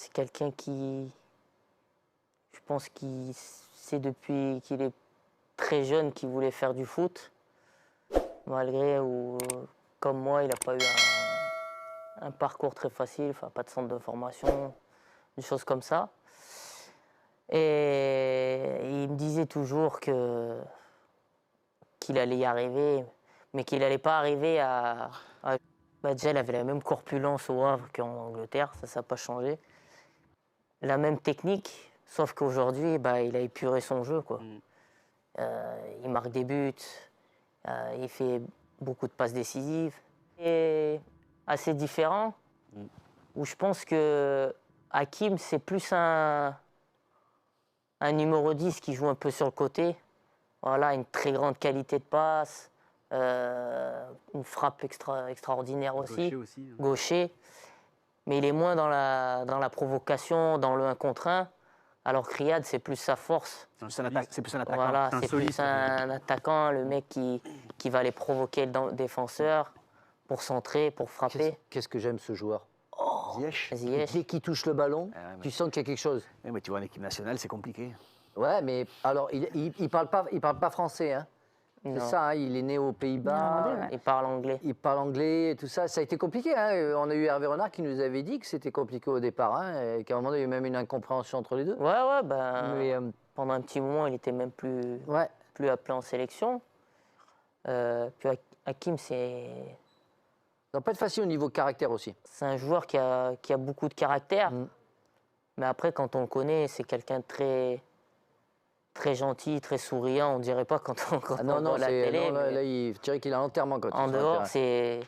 c'est quelqu'un qui, je pense qu'il sait depuis qu'il est très jeune qu'il voulait faire du foot, malgré ou comme moi, il n'a pas eu un parcours très facile, enfin, pas de centre de formation, des choses comme ça. Et il me disait toujours qu'il allait y arriver, mais qu'il n'allait pas arriver Bah, déjà, il avait la même corpulence au Havre qu'en Angleterre, ça n'a pas changé. La même technique, sauf qu'aujourd'hui, bah, il a épuré son jeu, quoi. Il marque des buts, il fait beaucoup de passes décisives. Et assez différent, où je pense que Hakim, c'est plus un numéro 10 qui joue un peu sur le côté. Voilà, une très grande qualité de passe, une frappe extraordinaire aussi. Gaucher. Mais il est moins dans la provocation, dans le 1 contre 1, alors que Riyad, c'est plus sa force. C'est plus un attaquant. Voilà, c'est plus un attaquant, le mec qui va aller provoquer le défenseur pour centrer, pour frapper. Qu'est-ce que j'aime ce joueur. Ziyech. Ziyech. Dès qu'il touche le ballon, tu sens qu'il y a quelque chose. Oui, mais tu vois, en équipe nationale, c'est compliqué. Ouais, mais alors, il parle pas français, hein. C'est Non. ça, hein, il est né aux Pays-Bas, Il parle anglais. il parle anglais et tout ça. Ça a été compliqué, hein. On a eu Hervé Renard qui nous avait dit que c'était compliqué au départ, hein, et qu'à un moment, il y a eu même une incompréhension entre les deux. Ouais, ben, Mais, pendant un petit moment, il était même plus appelé en sélection. Puis Hakim, c'est ça doit pas être facile au niveau caractère aussi. un joueur qui a beaucoup de caractère. Mais après, quand on le connaît, c'est quelqu'un de très gentil, très souriant. On ne dirait pas quand on voit la télé. Non, là, je dirais qu'il a l'enterrement quand En il est sur le dehors, terrain.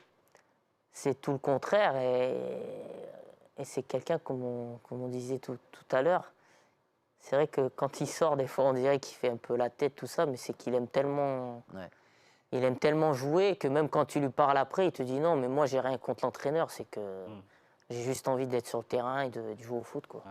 c'est tout le contraire. Et c'est quelqu'un, comme on disait tout à l'heure, c'est vrai que quand il sort, des fois, on dirait qu'il fait un peu la tête, tout ça, mais c'est qu'il aime tellement... Ouais. Il aime tellement jouer que même quand tu lui parles après, il te dit non, mais moi, j'ai rien contre l'entraîneur. C'est que j'ai juste envie d'être sur le terrain et de jouer au foot, quoi.